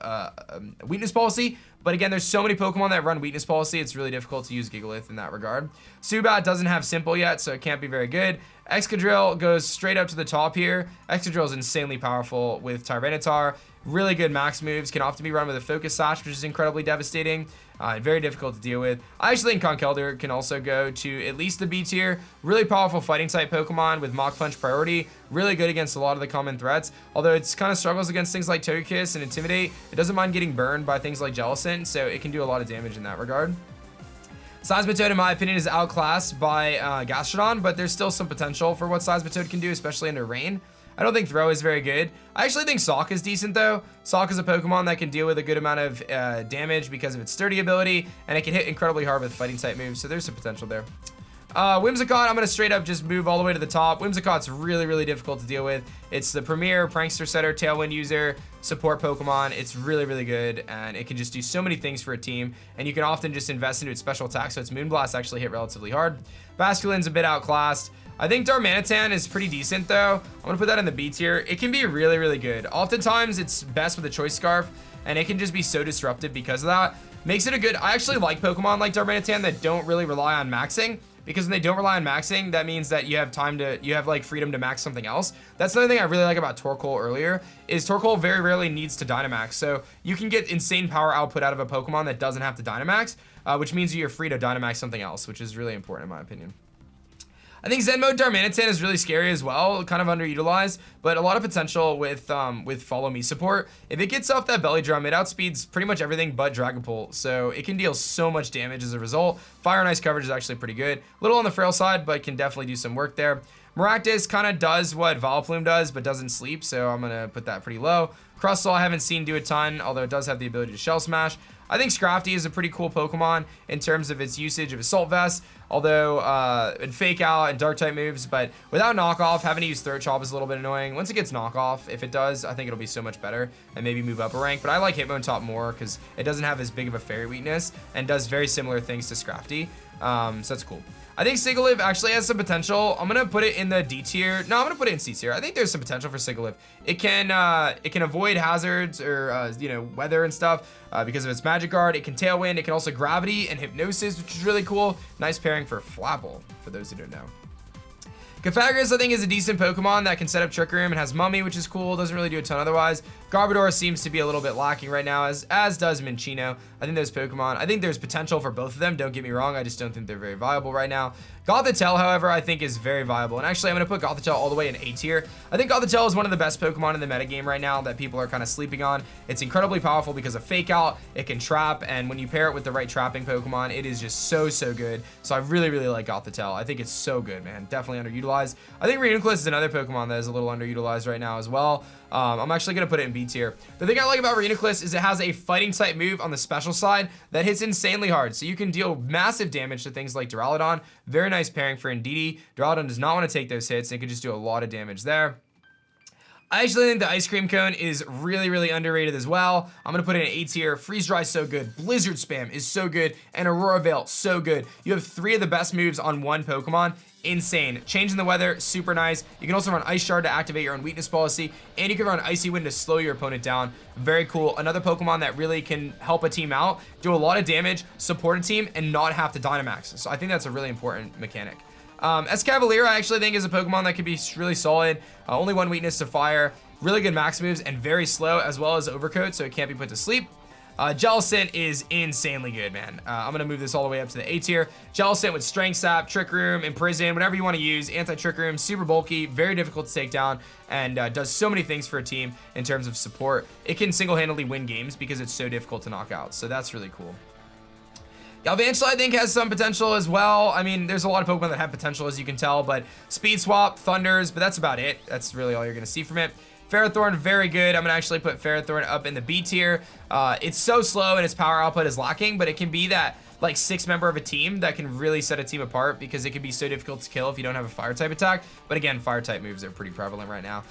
weakness policy. But again, there's so many Pokemon that run weakness policy, it's really difficult to use Gigalith in that regard. Zubat doesn't have Simple yet, so it can't be very good. Excadrill goes straight up to the top here. Excadrill is insanely powerful with Tyranitar. Really good max moves, can often be run with a Focus Sash, which is incredibly devastating. Very difficult to deal with. I actually think Conkeldurr can also go to at least the B tier. Really powerful fighting type Pokemon with Mach Punch priority. Really good against a lot of the common threats. Although it's kind of struggles against things like Togekiss and Intimidate. It doesn't mind getting burned by things like Jellicent, so it can do a lot of damage in that regard. Seismitoad, in my opinion, is outclassed by Gastrodon, but there's still some potential for what Seismitoad can do, especially under Rain. I don't think Throw is very good. I actually think Sawk is decent though. Sawk is a Pokemon that can deal with a good amount of damage because of its sturdy ability, and it can hit incredibly hard with fighting type moves, so there's some potential there. Whimsicott, I'm going to straight up just move all the way to the top. Whimsicott's really, really difficult to deal with. It's the premier Prankster setter, Tailwind user, support Pokemon. It's really, really good, and it can just do so many things for a team, and you can often just invest into its special attack, so its Moonblast actually hit relatively hard. Basculin's a bit outclassed. I think Darmanitan is pretty decent though. I'm gonna put that in the B tier. It can be really, really good. Oftentimes it's best with a Choice Scarf, and it can just be so disruptive because of that. makes it a good, I actually like Pokemon like Darmanitan that don't really rely on maxing, because when they don't rely on maxing, that means that you have like freedom to max something else. That's another thing I really like about Torkoal earlier, is Torkoal very rarely needs to Dynamax. So you can get insane power output out of a Pokemon that doesn't have to Dynamax, which means you're free to Dynamax something else, which is really important in my opinion. I think Zen mode Darmanitan is really scary as well, kind of underutilized, but a lot of potential with Follow Me support. If it gets off that belly drum, it outspeeds pretty much everything but Dragapult, so it can deal so much damage as a result. Fire and Ice coverage is actually pretty good. A little on the frail side, but can definitely do some work there. Maractus kind of does what Vileplume does, but doesn't sleep, so I'm going to put that pretty low. Crustle I haven't seen do a ton, although it does have the ability to Shell Smash. I think Scrafty is a pretty cool Pokemon in terms of its usage of Assault Vest, although and Fake Out and Dark type moves, but without Knockoff, having to use Throat Chop is a little bit annoying. Once it gets Knockoff, if it does, I think it'll be so much better and maybe move up a rank, but I like Hitmontop more because it doesn't have as big of a fairy weakness and does very similar things to Scrafty, so that's cool. I think Sigilyph actually has some potential. I'm gonna put it in the D tier. No, I'm gonna put it in C tier. I think there's some potential for Sigilyph. It can avoid hazards or you know, weather and stuff because of its Magic Guard. It can Tailwind. It can also Gravity and Hypnosis, which is really cool. Nice pairing for Flapple, for those who don't know. Cofagrigus, I think, is a decent Pokemon that can set up Trick Room and has Mummy, which is cool. Doesn't really do a ton otherwise. Garbodor seems to be a little bit lacking right now, as does Minccino. I think those Pokemon, I think there's potential for both of them. Don't get me wrong. I just don't think they're very viable right now. Gothitelle, however, I think is very viable. And actually, I'm going to put Gothitelle all the way in A tier. I think Gothitelle is one of the best Pokemon in the metagame right now that people are kind of sleeping on. It's incredibly powerful because of Fake Out. It can trap, and when you pair it with the right trapping Pokemon, it is just so, so good. So I really, really like Gothitelle. I think it's so good, man. Definitely underutilized. I think Reuniclus is another Pokemon that is a little underutilized right now as well. I'm actually going to put it in B tier. The thing I like about Reuniclus is it has a fighting type move on the special side that hits insanely hard. So you can deal massive damage to things like Duraludon. Very nice pairing for Indeedee. Duraludon does not want to take those hits, and it can just do a lot of damage there. I actually think the Ice Cream Cone is really, really underrated as well. I'm going to put it in A tier. Freeze Dry, so good. Blizzard Spam is so good. And Aurora Veil, so good. You have 3 of the best moves on one Pokemon. Insane. Changing the weather, super nice. You can also run Ice Shard to activate your own weakness policy. And you can run Icy Wind to slow your opponent down. Very cool. Another Pokemon that really can help a team out, do a lot of damage, support a team, and not have to Dynamax. So I think that's a really important mechanic. Escavalier, I actually think, is a Pokemon that could be really solid. Only one weakness to fire, really good max moves, and very slow, as well as Overcoat, so it can't be put to sleep. Jellicent is insanely good, man. I'm going to move this all the way up to the A tier. Jellicent with Strength Sap, Trick Room, Imprison, whatever you want to use. Anti-Trick Room, super bulky, very difficult to take down, and does so many things for a team in terms of support. It can single-handedly win games because it's so difficult to knock out, so that's really cool. Galvantula, I think, has some potential as well. I mean, there's a lot of Pokemon that have potential, as you can tell, but Speed Swap, Thunders, but that's about it. That's really all you're going to see from it. Ferrothorn, very good. I'm going to actually put Ferrothorn up in the B tier. It's so slow and its power output is lacking, but it can be that like 6th member of a team that can really set a team apart because it can be so difficult to kill if you don't have a fire type attack. But again, fire type moves are pretty prevalent right now.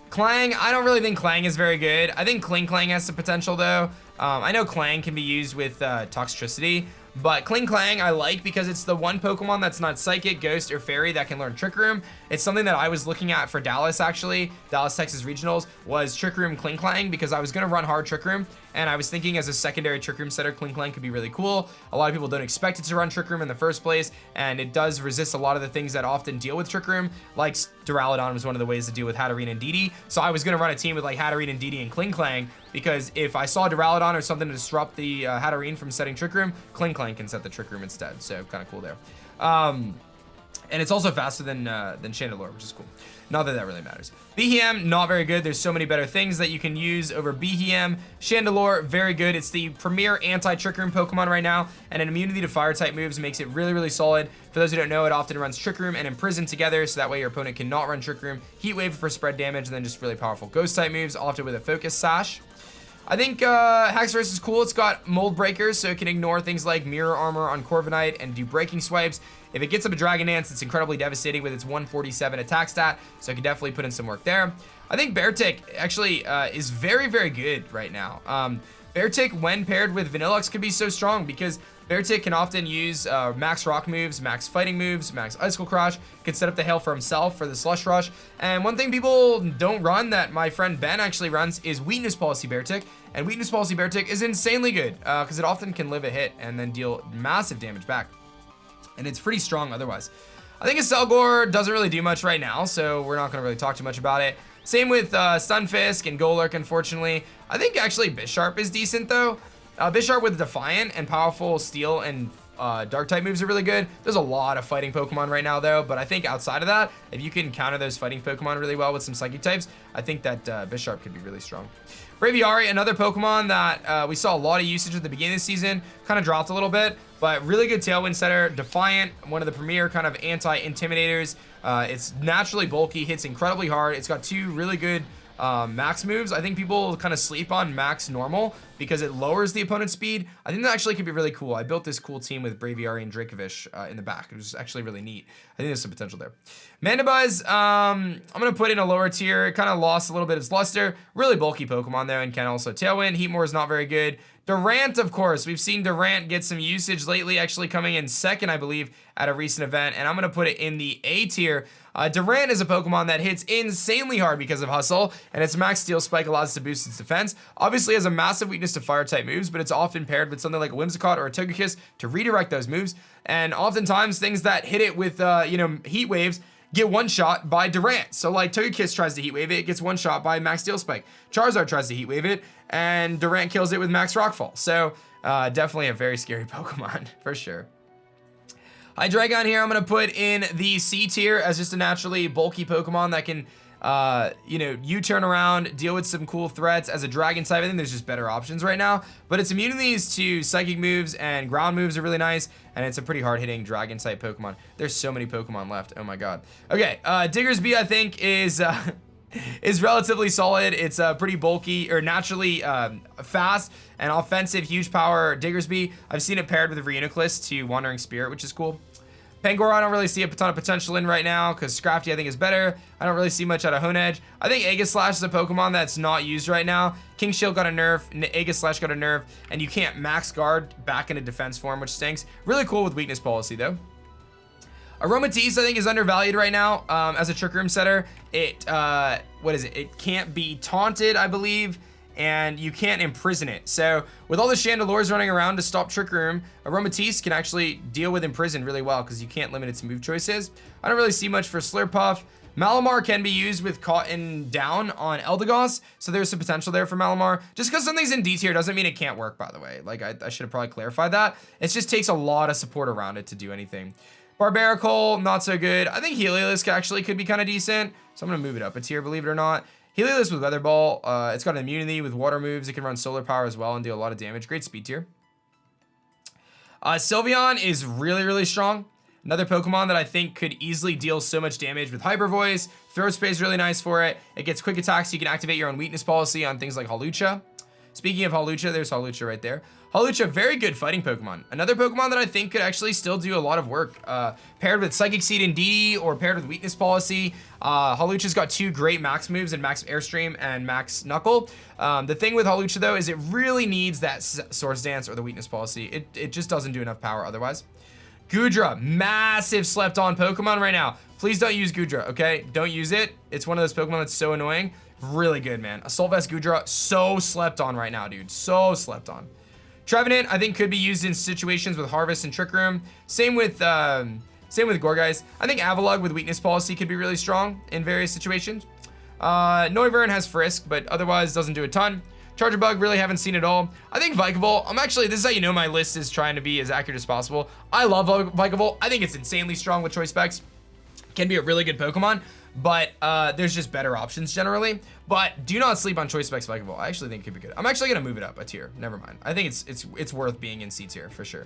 Clang, I don't really think Clang is very good. I think Kling Clang has some potential though. I know Clang can be used with Toxtricity, but Kling Clang I like because it's the one Pokemon that's not Psychic, Ghost, or Fairy that can learn Trick Room. It's something that I was looking at for Dallas, actually. Dallas, Texas Regionals was Trick Room Kling Clang because I was going to run hard Trick Room, and I was thinking as a secondary Trick Room setter, Kling Clang could be really cool. A lot of people don't expect it to run Trick Room in the first place, and it does resist a lot of the things that often deal with Trick Room, like Duraludon was one of the ways to deal with Hatterene and Indeedee. So I was going to run a team with like Hatterene, Indeedee, and Kling Clang because if I saw Duraludon or something to disrupt the Hatterene from setting Trick Room, Kling Clang can set the Trick Room instead. So kind of cool there. And it's also faster than Chandelure, which is cool. Not that that really matters. Behem, not very good. There's so many better things that you can use over Behem. Chandelure, very good. It's the premier anti-Trick Room Pokemon right now, and an immunity to fire type moves makes it really, really solid. For those who don't know, it often runs Trick Room and Imprison together, so that way your opponent cannot run Trick Room. Heat Wave for spread damage, and then just really powerful Ghost type moves, often with a Focus Sash. I think Haxorus is cool. It's got Mold Breakers, so it can ignore things like Mirror Armor on Corviknight and do Breaking Swipes. If it gets up a Dragon Dance, it's incredibly devastating with its 147 attack stat, so it can definitely put in some work there. I think Beartic actually is very, very good right now. Beartic, when paired with Vanilluxe, could be so strong because Beartic can often use max rock moves, max fighting moves, max icicle crush, can set up the hail for himself for the slush rush. And one thing people don't run that my friend Ben actually runs is weakness policy Beartic. And weakness policy Beartic is insanely good because it often can live a hit and then deal massive damage back. And it's pretty strong otherwise. I think Aselgor doesn't really do much right now, so we're not going to really talk too much about it. Same with Stunfisk and Golurk, unfortunately. I think actually Bisharp is decent though. Bisharp with Defiant and powerful Steel and Dark type moves are really good. There's a lot of fighting Pokemon right now though, but I think outside of that, if you can counter those fighting Pokemon really well with some Psychic types, I think that Bisharp could be really strong. Braviary, another Pokemon that we saw a lot of usage at the beginning of the season, kind of dropped a little bit, but really good Tailwind setter. Defiant, one of the premier kind of anti-intimidators. It's naturally bulky, hits incredibly hard. It's got 2 really good max moves. I think people kind of sleep on max normal because it lowers the opponent's speed. I think that actually could be really cool. I built this cool team with Braviary and Dracovish in the back. It was actually really neat. I think there's some potential there. Mandibuzz, I'm going to put in a lower tier. It kind of lost a little bit of its luster. Really bulky Pokemon though, and can also Tailwind. Heatmore is not very good. Durant, of course. We've seen Durant get some usage lately, actually coming in second, I believe, at a recent event, and I'm going to put it in the A tier. Durant is a Pokemon that hits insanely hard because of Hustle, and its max Steel Spike allows it to boost its defense. Obviously, it has a massive weakness to Fire-type moves, but it's often paired with something like a Whimsicott or a Togekiss to redirect those moves, and oftentimes things that hit it with, Heat Waves get one-shot by Durant. So like Togekiss tries to Heat Wave it, it gets one-shot by Max Steel Spike. Charizard tries to Heat Wave it, and Durant kills it with Max Rockfall. So definitely a very scary Pokemon, for sure. Hydreigon here, I'm going to put in the C tier as just a naturally bulky Pokemon that can, U-turn around, deal with some cool threats. As a Dragon type, I think there's just better options right now. But its immunities to Psychic moves and ground moves are really nice, and it's a pretty hard-hitting Dragon type Pokemon. There's so many Pokemon left. Oh my god. Okay, Diggersby, I think, is relatively solid. It's pretty bulky, or naturally fast and offensive, huge power Diggersby. I've seen it paired with Reuniclus to Wandering Spirit, which is cool. Pangoro, I don't really see a ton of potential in right now because Scrafty I think is better. I don't really see much out of Honedge. I think Aegislash is a Pokemon that's not used right now. King Shield got a nerf, Aegislash got a nerf, and you can't max guard back into defense form, which stinks. Really cool with weakness policy though. Aromatisse I think is undervalued right now as a Trick Room setter. It, It can't be taunted, I believe, and you can't imprison it. So with all the Chandelures running around to stop Trick Room, Aromatisse can actually deal with imprison really well because you can't limit its move choices. I don't really see much for Slurpuff. Malamar can be used with Cotton down on Eldegoss, so there's some potential there for Malamar. Just because something's in D tier doesn't mean it can't work, by the way. Like, I should have probably clarified that. It just takes a lot of support around it to do anything. Barbaracle, not so good. I think Heliolisk actually could be kind of decent, so I'm going to move it up a tier, believe it or not. Heliolisk with Weather Ball, it's got an immunity with water moves. It can run solar power as well and deal a lot of damage. Great speed tier. Sylveon is really, really strong. Another Pokemon that I think could easily deal so much damage with Hyper Voice. Throw Spray is really nice for it. It gets quick attacks, so you can activate your own weakness policy on things like Hawlucha. Speaking of Hawlucha, there's Hawlucha right there. Hawlucha, very good fighting Pokemon. Another Pokemon that I think could actually still do a lot of work. Paired with Psychic Seed and DD or paired with Weakness Policy. Hawlucha's got 2 great max moves in Max Airstream and Max Knuckle. The thing with Hawlucha though is it really needs that Swords Dance or the Weakness Policy. It just doesn't do enough power otherwise. Gudra, massive slept on Pokemon right now. Please don't use Gudra, okay? Don't use it. It's one of those Pokemon that's so annoying. Really good, man. Assault Vest Gudra, so slept on right now, dude. So slept on. Trevenant, I think, could be used in situations with Harvest and Trick Room. Same with Gorgeist. I think Avalugg with Weakness Policy could be really strong in various situations. Noivern has Frisk, but otherwise doesn't do a ton. Chargerbug, really haven't seen it all. I think Vikavolt, this is how you know my list is trying to be as accurate as possible. I love Vikavolt. I think it's insanely strong with choice specs. Can be a really good Pokemon, but there's just better options generally. But do not sleep on choice specs Vikavolt. I actually think it could be good. I'm actually gonna move it up a tier. Never mind. I think it's worth being in C tier for sure.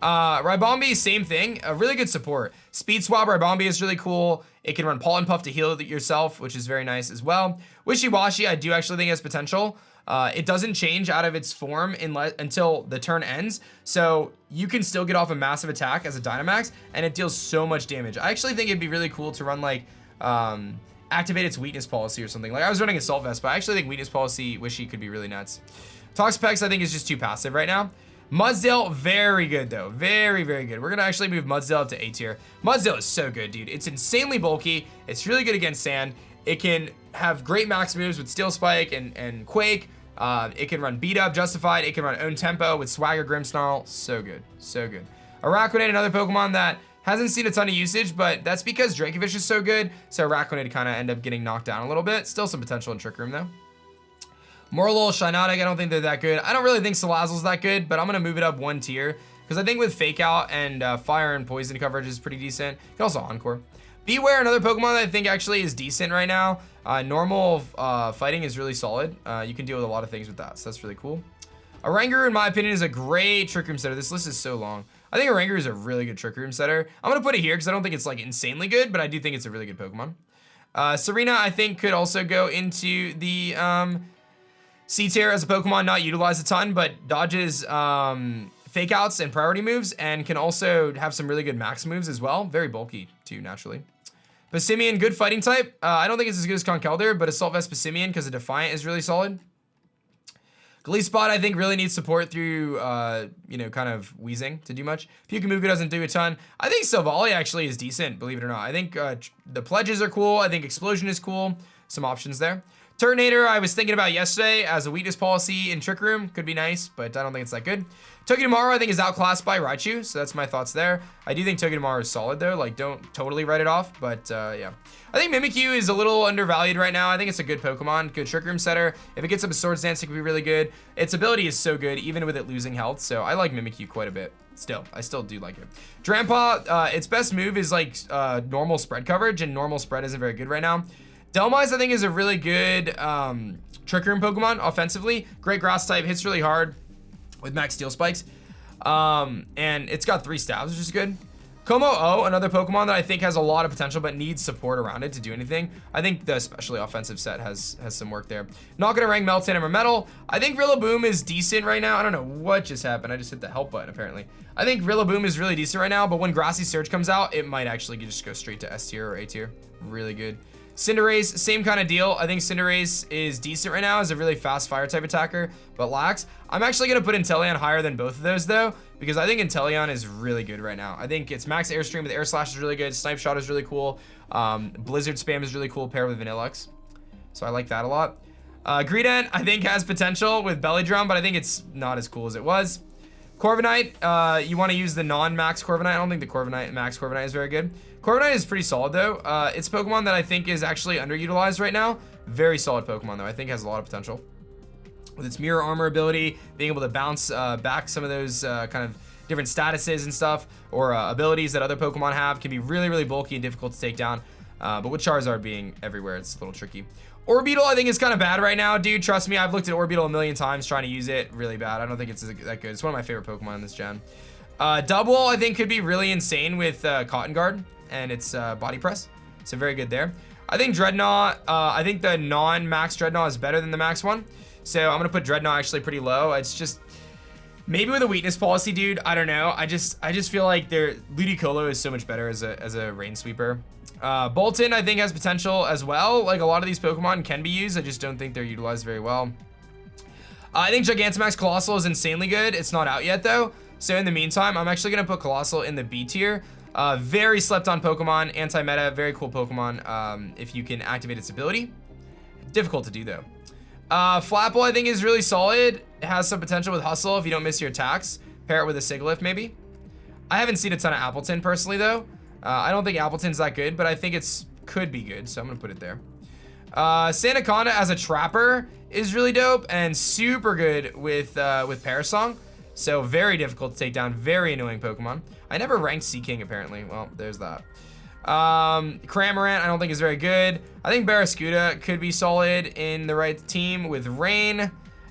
Ribombee, same thing. A really good support. Speed Swap Ribombee is really cool. It can run Pollen Puff to heal yourself, which is very nice as well. Wishy-Washy, I do actually think has potential. It doesn't change out of its form until the turn ends, so you can still get off a massive attack as a Dynamax, and it deals so much damage. I actually think it'd be really cool to run like activate its Weakness Policy or something. Like I was running Assault Vest, but I actually think Weakness Policy Wishy could be really nuts. Toxapex I think is just too passive right now. Mudsdale, very good though. Very, very good. We're gonna actually move Mudsdale up to A tier. Mudsdale is so good, dude. It's insanely bulky. It's really good against sand. It can have great max moves with Steel Spike and Quake. It can run Beat Up, Justified. It can run Own Tempo with Swagger, Grimmsnarl. So good, so good. Araquanid, another Pokemon that hasn't seen a ton of usage, but that's because Dracovish is so good. So Araquanid kind of end up getting knocked down a little bit. Still some potential in Trick Room though. Morlul, Shiinotic, I don't think they're that good. I don't really think Salazzle's that good, but I'm gonna move it up 1 tier because I think with Fake Out and Fire and Poison coverage is pretty decent. You can also Encore. Beware, another Pokemon that I think actually is decent right now. Normal fighting is really solid. You can deal with a lot of things with that, so that's really cool. Oranguru, in my opinion, is a great Trick Room setter. This list is so long. I think Oranguru is a really good Trick Room setter. I'm gonna put it here because I don't think it's like insanely good, but I do think it's a really good Pokemon. Serena, I think, could also go into the C tier as a Pokemon, not utilized a ton, but dodges Fake Outs and priority moves, and can also have some really good max moves as well. Very bulky too, naturally. Passimian, good fighting type. I don't think it's as good as Conkeldurr, but Assault Vest Passimian because a Defiant is really solid. Gleespot, I think, really needs support through, you know, kind of wheezing to do much. Pyukumuku doesn't do a ton. I think Silvally actually is decent, believe it or not. I think the pledges are cool. I think Explosion is cool. Some options there. Turtonator, I was thinking about yesterday as a weakness policy in Trick Room. Could be nice, but I don't think it's that good. Togedemaru, I think, is outclassed by Raichu, so that's my thoughts there. I do think Togedemaru is solid, though. Like, don't totally write it off, but yeah. I think Mimikyu is a little undervalued right now. I think it's a good Pokemon, good Trick Room setter. If it gets up a Swords Dance, it could be really good. Its ability is so good, even with it losing health, so I like Mimikyu quite a bit. Still, I still do like it. Drampa, its best move is, like, normal spread coverage, and normal spread isn't very good right now. Delmise, I think, is a really good Trick Room Pokemon offensively. Great Grass type, hits really hard with max Steel Spikes. And it's got 3 stabs, which is good. Como-O, another Pokemon that I think has a lot of potential but needs support around it to do anything. I think the especially offensive set has some work there. Not gonna rank Meltan or Metal. I think Rillaboom is decent right now. I don't know what just happened. I just hit the help button apparently. I think Rillaboom is really decent right now, but when Grassy Surge comes out, it might actually just go straight to S tier or A tier. Really good. Cinderace, same kind of deal. I think Cinderace is decent right now as a really fast fire type attacker, but lacks. I'm actually going to put Inteleon higher than both of those though, because I think Inteleon is really good right now. I think its max airstream with Air Slash is really good. Snipe Shot is really cool. Blizzard Spam is really cool paired with Vanillux. So I like that a lot. Greedent, I think, has potential with Belly Drum, but I think it's not as cool as it was. Corviknight, you want to use the non-max Corviknight. I don't think the Corviknight max Corviknight is very good. Corviknight is pretty solid though. It's a Pokemon that I think is actually underutilized right now. Very solid Pokemon though. I think has a lot of potential. With its Mirror Armor ability, being able to bounce back some of those kind of different statuses and stuff, or abilities that other Pokemon have, can be really, really bulky and difficult to take down. But with Charizard being everywhere, it's a little tricky. Orbeetle, I think, is kind of bad right now, dude. Trust me, I've looked at Orbeetle a million times trying to use it. Really bad. I don't think it's that good. It's one of my favorite Pokemon in this gen. Double, I think, could be really insane with Cotton Guard and its body press. So very good there. I think Dreadnought, I think the non-max Dreadnought is better than the max one. So I'm going to put Dreadnought actually pretty low. It's just, maybe with a weakness policy, dude. I don't know. I just feel like Ludicolo is so much better as a Rain Sweeper. Bolton, I think, has potential as well. Like, a lot of these Pokemon can be used. I just don't think they're utilized very well. I think Gigantamax Colossal is insanely good. It's not out yet, though. So in the meantime, I'm actually going to put Colossal in the B tier. Very slept on Pokemon, anti-meta, very cool Pokemon if you can activate its ability. Difficult to do, though. Flapple, I think, is really solid. It has some potential with Hustle if you don't miss your attacks. Pair it with a Sigilyph, maybe. I haven't seen a ton of Appleton, personally, though. I don't think Appleton's that good, but I think it's could be good, so I'm gonna put it there. Sandaconda as a trapper is really dope and super good with Parasong. So very difficult to take down, very annoying Pokemon. I never ranked Seaking apparently. Well, there's that. Cramorant I don't think is very good. I think Barraskewda could be solid in the right team with Rain.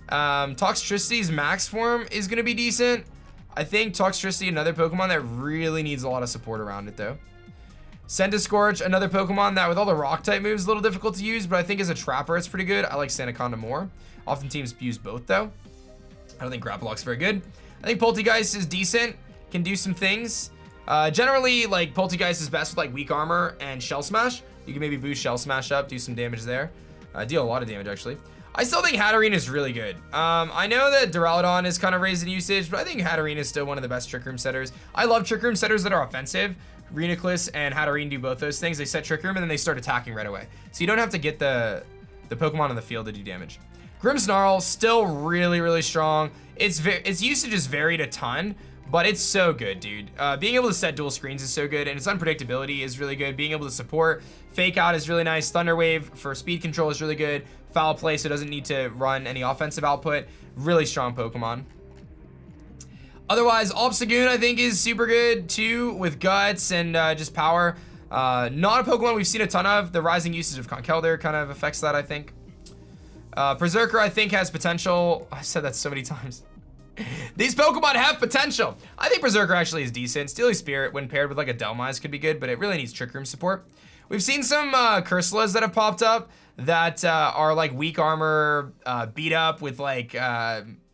Toxtricity's max form is gonna be decent. I think Toxtricity, another Pokemon that really needs a lot of support around it though. Centiskorch, another Pokemon that with all the rock type moves, a little difficult to use, but I think as a trapper, it's pretty good. I like Sandaconda more. Often teams use both though. I don't think Grapplock's very good. I think Poltegeist is decent, can do some things. Generally, like, Poltegeist is best with like weak armor and Shell Smash. You can maybe boost Shell Smash up, do some damage there. Deal a lot of damage actually. I still think Hatterene is really good. I know that Duraludon is kind of raised in usage, but I think Hatterene is still one of the best Trick Room setters. I love Trick Room setters that are offensive. Reuniclus and Hatterene do both those things. They set Trick Room and then they start attacking right away. So you don't have to get the Pokemon on the field to do damage. Grimmsnarl, still really, really strong. Its usage is varied a ton, but it's so good, dude. Being able to set dual screens is so good, and its unpredictability is really good. Being able to support Fake Out is really nice. Thunder Wave for speed control is really good. Foul Play, so it doesn't need to run any offensive output. Really strong Pokemon. Otherwise, Obstagoon, I think, is super good, too, with Guts and just power. Not a Pokemon we've seen a ton of. The rising usage of Conkeldurr kind of affects that, I think. Berserker, I think, has potential. I said that so many times. These Pokemon have potential. I think Berserker actually is decent. Steely Spirit, when paired with like a Delmise, could be good, but it really needs Trick Room support. We've seen some Cursolas that have popped up that are like weak armor, beat up with like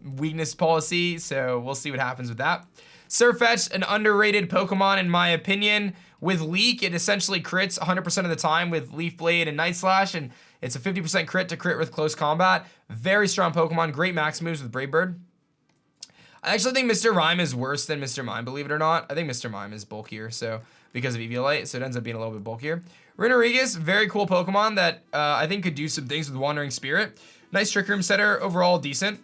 weakness policy, so we'll see what happens with that. Surfetch, an underrated Pokemon in my opinion. With Leak, it essentially crits 100% of the time with Leaf Blade and Night Slash, and it's a 50% crit to crit with close combat. Very strong Pokemon, great max moves with Brave Bird. I actually think Mr. Rime is worse than Mr. Mime, believe it or not. I think Mr. Mime is bulkier, so because of Eviolite, so it ends up being a little bit bulkier. Runerigus, very cool Pokemon that I think could do some things with Wandering Spirit. Nice Trick Room setter, overall decent.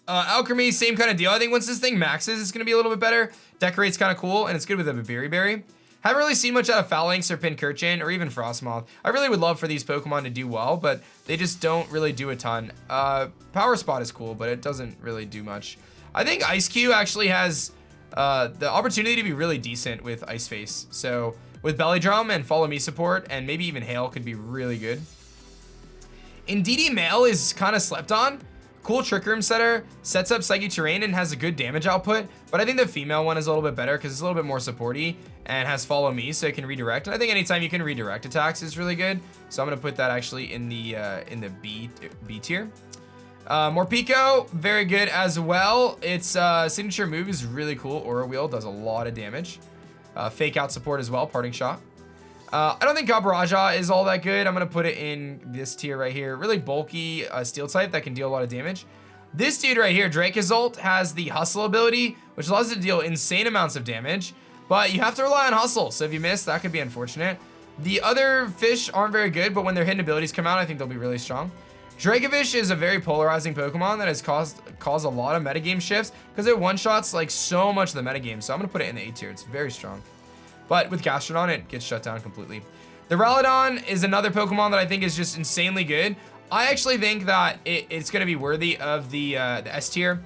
Alchemy, same kind of deal. I think once this thing maxes, it's going to be a little bit better. Decorate's kind of cool, and it's good with a Berry. Haven't really seen much out of Phalanx or Pincurchin or even Frostmoth. I really would love for these Pokemon to do well, but they just don't really do a ton. Power Spot is cool, but it doesn't really do much. I think Ice Cube actually has the opportunity to be really decent with Ice Face. So with Belly Drum and Follow Me support and maybe even Hail could be really good. Indeedee Male is kind of slept on. Cool Trick Room setter, sets up Psychic Terrain and has a good damage output, but I think the female one is a little bit better because it's a little bit more supporty and has Follow Me, so it can redirect. And I think anytime you can redirect attacks is really good. So I'm gonna put that actually in the B tier. Morpeko, very good as well. Its signature move is really cool. Aura Wheel does a lot of damage. Fake Out support as well, Parting Shot. I don't think Gabaraja is all that good. I'm gonna put it in this tier right here. Really bulky steel type that can deal a lot of damage. This dude right here, Dracozolt, has the Hustle ability, which allows it to deal insane amounts of damage, but you have to rely on Hustle, so if you miss, that could be unfortunate. The other fish aren't very good, but when their hidden abilities come out, I think they'll be really strong. Dracovish is a very polarizing Pokemon that has caused a lot of metagame shifts because it one-shots like so much of the metagame, so I'm gonna put it in the A tier. It's very strong. But with Gastrodon, it gets shut down completely. The Ralladon is another Pokemon that I think is just insanely good. I actually think that it's going to be worthy of the S tier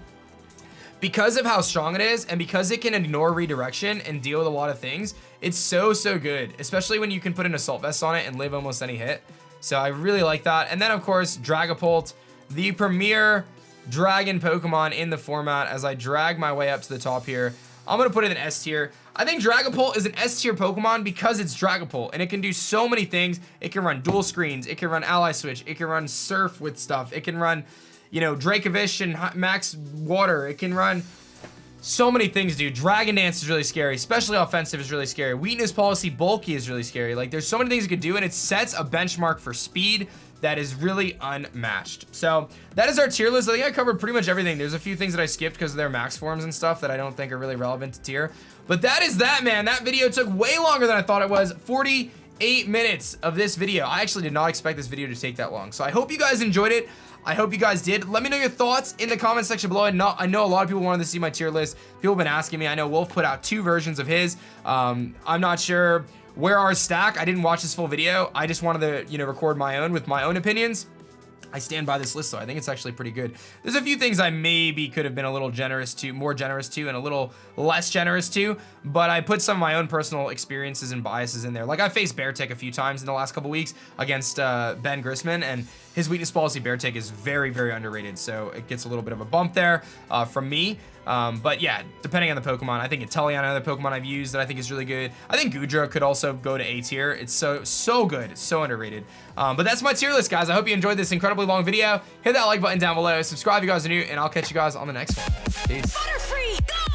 because of how strong it is and because it can ignore redirection and deal with a lot of things. It's so good, especially when you can put an Assault Vest on it and live almost any hit. So I really like that. And then, of course, Dragapult, the premier dragon Pokemon in the format. As I drag my way up to the top here, I'm going to put it in S tier. I think Dragapult is an S tier Pokemon because it's Dragapult and it can do so many things. It can run dual screens, it can run Ally Switch, it can run Surf with stuff, it can run, you know, Dracovish and Max Water, it can run so many things, dude. Dragon Dance is really scary, especially offensive is really scary. Weakness Policy, bulky is really scary. Like, there's so many things it could do, and it sets a benchmark for speed that is really unmatched. So that is our tier list. I think I covered pretty much everything. There's a few things that I skipped because of their max forms and stuff that I don't think are really relevant to tier. But that is that, man. That video took way longer than I thought it was. 48 minutes of this video. I actually did not expect this video to take that long. So I hope you guys enjoyed it. I hope you guys did. Let me know your thoughts in the comment section below. I know a lot of people wanted to see my tier list. People have been asking me. I know Wolf put out 2 versions of his. I'm not sure where ours stack. I didn't watch this full video. I just wanted to, you know, record my own with my own opinions. I stand by this list though. I think it's actually pretty good. There's a few things I maybe could have been a little generous to, more generous to, and a little less generous to, but I put some of my own personal experiences and biases in there. Like, I faced Beartick a few times in the last couple weeks against Ben Grissman, and his weakness policy Beartick is very underrated, so it gets a little bit of a bump there from me. But yeah, depending on the Pokemon, I think Inteleon, another Pokemon I've used that I think is really good. I think Goodra could also go to A tier. It's so good. It's so underrated. But that's my tier list, guys. I hope you enjoyed this incredibly long video. Hit that like button down below. Subscribe if you guys are new, and I'll catch you guys on the next one. Peace. Butterfree, go!